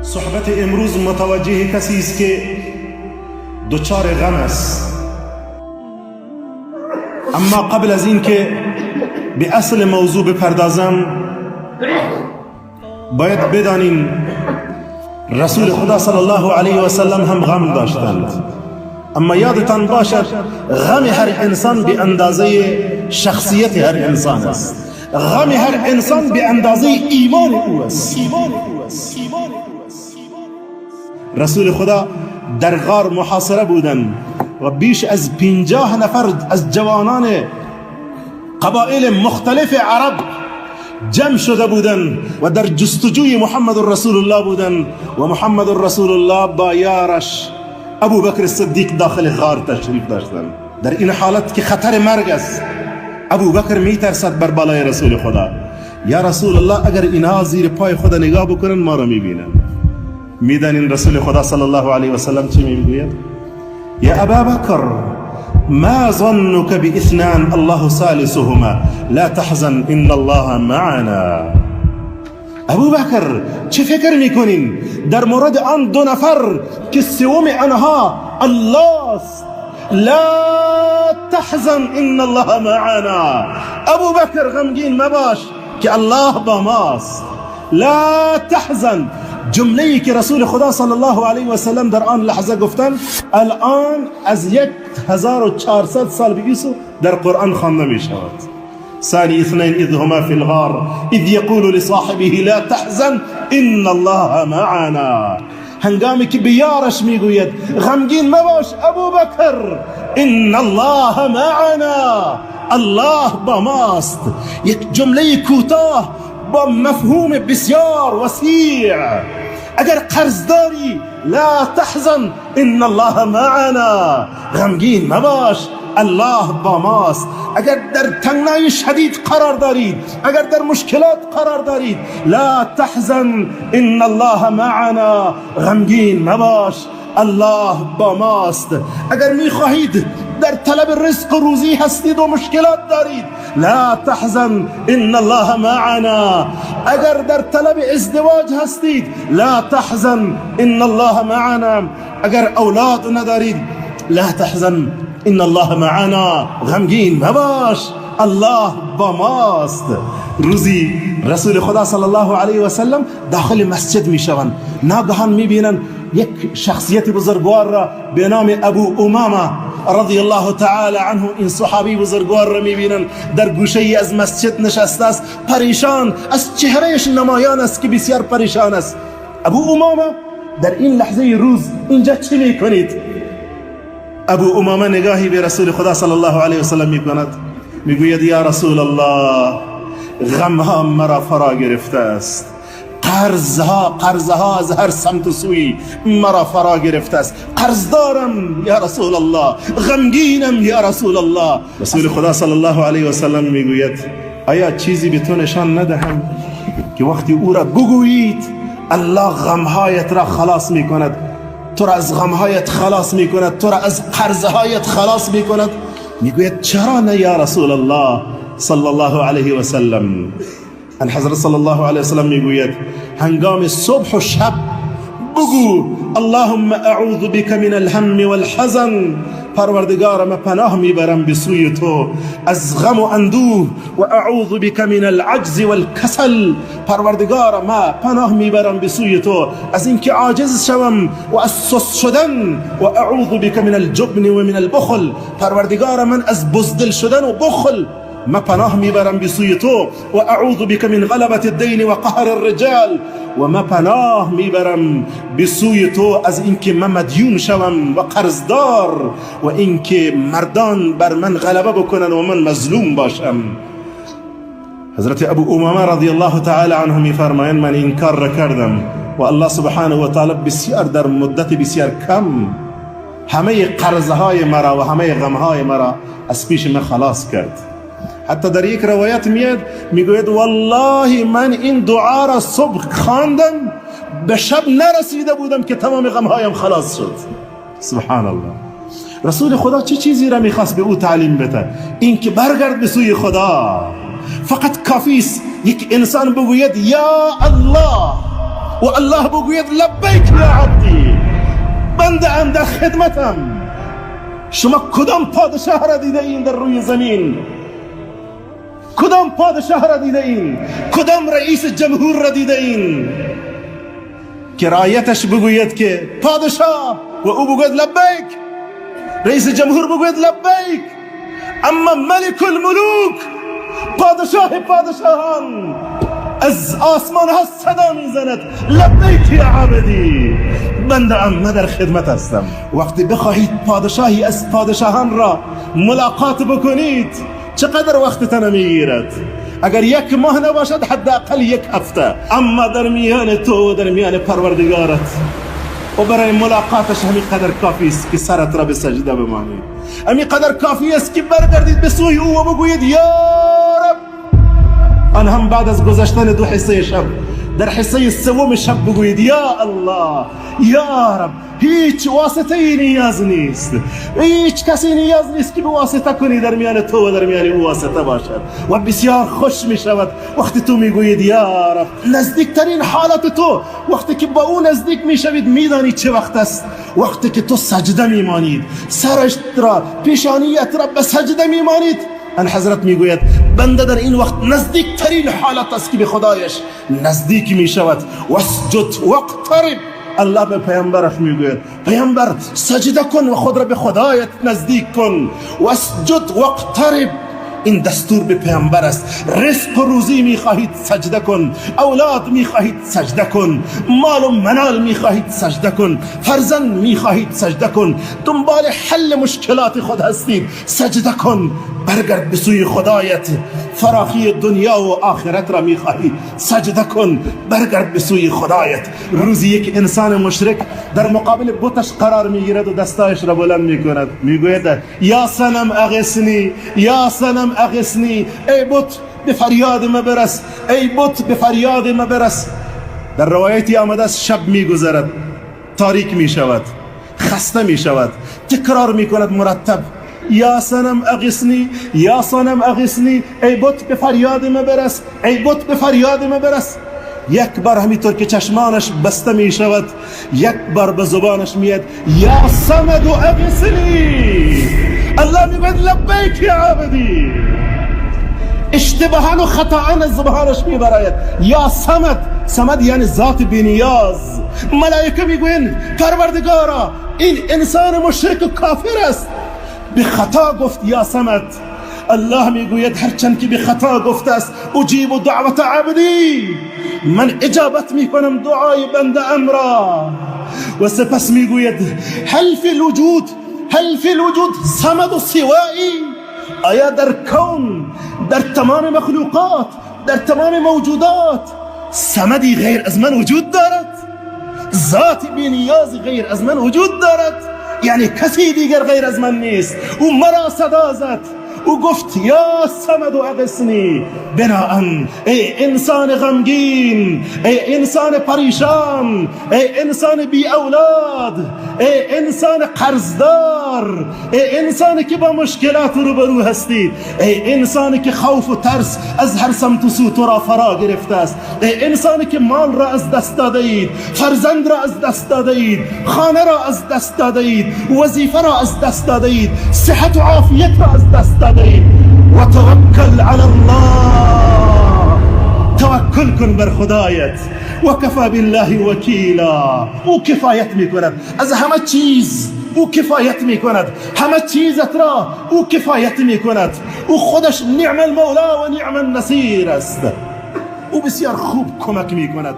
صحبت امروز متوجه کسی است که دچار غم است، اما قبل از این که به اصل موضوع بپردازم باید بدانیم رسول خدا صلی الله علیه و سلم هم غم داشتند، اما یادتان باشد غم هر انسان به اندازه شخصیت هر انسان است. غم هر انسان به اندازه ایمان او است. رسول خدا در غار محاصره بودند و بیش از 50 نفر از جوانان قبایل مختلف عرب جمع شده بودند و در جستجوی محمد رسول الله بودند و محمد رسول الله با یارش ابو بکر صدیق داخل غار تشریف داشتند. در این حالت که خطر مرگ است، ابو بکر میترسد بر بالای رسول خدا، یا رسول الله اگر اینها زیر پای خدا نگاه بکنن ما را میبینن. میدانین رسول خدا صلی الله علیه و سلم چی میگوید؟ یا ابا بکر ما ظنك باثنان الله ثالثهما لا تحزن ان الله معنا. ابو بکر چه فکر میکنین در مورد آن دو نفر که سوم آنها الله است؟ لا تحزن ان الله معنا. ابو بکر غمگین مباش که الله با ماست. لا تحزن، جمله‌ای که رسول خدا صلی الله علیه و سلم در آن لحظه گفتن الان از 1400 سال پیش در قرآن خوانده می شود. ثانی اثنین اذ هما فی الغار اذ یقول لصاحبه لا تحزن ان الله معنا. هنگامی که به یارش میگوید غمگین مباش ابو بکر، ان الله معنا، الله با ماست. یک جمله کوتاه با مفهوم بسیار وسیع. اگر قرض داری لا تحزن ان الله معنا، غمگین مباش الله با ماست. اگر در تنگنای شدید قرار دارید، اگر در مشکلات قرار دارید لا تحزن ان الله معنا، غمگین مباش الله با ماست. اگر میخواهید در طلب رزق و روزی هستید و مشکلات دارید لا تحزن ان الله معنا. اگر در طلب ازدواج هستید لا تحزن ان الله معنا. اگر اولاد ندارید لا تحزن ان الله معنا، غمگین مباش الله با ماست. روزی رسول خدا صلی الله علیه و سلم داخل مسجد میشوند، ناگهان میبینند یک شخصیت بزرگوار را به نام ابو امامه رضی الله تعالی عنه، این صحابی بزرگوار را میبینند در گوشه ای از مسجد نشسته است، پریشان، از چهرهش نمایان است که بسیار پریشان است. ابو امامه در این لحظه روز اینجا چی میکنید؟ ابو امامه نگاهی به رسول خدا صلی الله علیه و سلم میکند، میگوید یا رسول الله غمها مرا فرا گرفته است، قرضها از هر سمت و سوی مرا فرا گرفته است، قرض دارم یا رسول الله، غمگینم یا رسول الله. رسول خدا صلی الله علیه و سلم میگوید آیا چیزی به تو نشان ندهم که وقتی او را بگویید الله غمهایت را خلاص میکند، تو را از غمهایت خلاص میکند، تو را از قرضهایت خلاص میکند؟ میگوید چرا نه یا رسول الله صلی الله علیه و سلم. ان حضرت صلی الله علیه و سلم میگوید هنگام صبح و شب بگو اللهم اعوذ بك من الهم والحزن، پروردگار من پناه میبرم به سوی تو از غم و اندوه، و اعوذ بك من العجز والکسل، پروردگار من پناه میبرم به سوی تو از اینکه عاجز شوم و از سست شدن، و اعوذ بك من الجبن و من البخل، پروردگار من از بزدل شدن و بخل ما پناه میبرم به سوی تو، و اعوذ بك من غلبة الدین و قهر الرجال، و ما پناه میبرم به سوی تو از اینکه من مدیون شوم و قرضدار، و اینکه مردان بر من غلبه بکنن و من مظلوم باشم. حضرت ابو امامه رضی الله تعالی عنه میفرمایند من این کار را کردم و الله سبحانه و تعالی بسیار در مدت بسیار کم همه قرضهای مرا و همه غمهای مرا از پیش من خلاص کرد. حتی در یک روایت میگوید والله من این دعا را صبح خواندم به شب نرسیده بودم که تمام غمهایم خلاص شد. سبحان الله. رسول خدا چه چیزی را میخواست به او تعلیم بده؟ این که برگرد به سوی خدا. فقط کافی است یک انسان بگوید یا الله و الله بگوید لبیک یا عبدی، بنده ام در خدمتم. شما کدام پادشاه را دیده این در روی زمین؟ کدام پادشاه را دیده این؟ کدام رئیس جمهور را دیده این که رعیتش بگوید که پادشاه و او بگوید لبیک، رئیس جمهور بگوید لبیک؟ اما ملک الملوک، پادشاه پادشاهان، از آسمان ها صدا میزند لبیک یا عبدی، بنده ام، من در خدمت هستم. وقتی بخواهید پادشاهی از پادشاهان را ملاقات بکنید چقدر وقتتان میگیرد؟ اگر یک ماه نباشد حداقل یک هفته. اما در میان تو و در میان پروردگارت و برای ملاقاتش همین قدر کافی است که سرت را به سجده بمانید. همین قدر کافی است که برگردید به سوی او و بگویید یا رب. آن هم بعد از گذشتن 2 حصه شب، در حصه 3 شب بگویید یا الله، یا رب. هیچ واسطه ای نیاز نیست، هیچ کسی نیاز نیست که به واسطه کنی در میان تو و در میان او واسطه باشد. و بسیار خوش می شود وقتی تو می گویید یا رب. نزدیکترین حالت تو وقتی که با او نزدیک می شوید میدانی چه وقت است؟ وقتی که تو سجده می مانید، سرش را، پیشانیت را به سجده می مانید. ان حضرت می گوید بنده در این وقت نزدیکترین حالت است که به خدایش نزدیک می شود. واسجد واقترب. الله به پیامبرش میگوید پیامبر سجده کن و خود را به خدایت نزدیک کن. واسجد واقترب. این دستور به پیامبر است. رزق و روزی میخواهید سجده کن، اولاد میخواهید سجده کن، مال و منال میخواهید سجده کن، فرزند میخواهید سجده کن، دنبال حل مشکلات خود هستید سجده کن. برگرد به سوی خدایت. فراخی دنیا و آخرت را میخواهی سجده کن، برگرد به سوی خدایت. روزی یک انسان مشرک در مقابل بتش قرار میگیرد و دستایش را بلند میکند، میگوید یا صنم اغثنی، یا صنم اغثنی. ای بت به فریاد ما برس، ای بت به فریاد ما برس. در روایتی آمده است شب میگذرد، تاریک میشود، خسته میشود، تکرار میکند مرتب یا صنم اغثنی، یا صنم اغثنی. ای بت به فریاد ما برس، ای بت به فریاد ما برس. یک بار همینطور که چشمانش بسته می شود، یک بار به زبانش میاد یا صمد اغثنی. الله میگوید لبیک یا عبدی. اشتباهان و خطاان از زبانش میبراید یا صمد. صمد یعنی ذات بی‌نیاز. ملائکه میگوین پروردگارا این انسان مشرک و کافر است، به خطا گفت یا صمد. الله میگوید هرچند که به خطا گفته است اجیب دعوت عبدی، من اجابت میکنم دعای بنده ام را. و سپس میگوید هل فی الوجود، هل فی الوجود صمد و سوایی. آیا در کون، در تمام مخلوقات، در تمام موجودات صمدی غیر از من وجود دارد؟ ذاتی بی نیازی غیر از من وجود دارد؟ یعنی کسی دیگر غیر از من نیست. او مرا صدا زد، او گفت یا صمد اغثنی. بناهن ای انسان غمگین، ای انسان پریشان، ای انسان بی اولاد، ای انسان قرضدار، ای انسانی که با مشکلات روبرو هستید، ای انسانی که خوف و ترس از هر سمت و سو تو را فرا گرفته است، ای انسانی که مال را از دست داده اید، فرزند را از دست داده اید، خانه را از دست داده اید، وظیفه را از دست داده اید، صحت و عافیت را از دست داده اید. و توکل علی الله. توکل کن بر خدایت. و کفا بالله وکیلا. او کفایت میکند از همه چیز، او کفایت میکند همه چیزت را، او کفایت میکند. او خودش نعم المولا و نعم النصیر است. او بسیار خوب کمک میکند.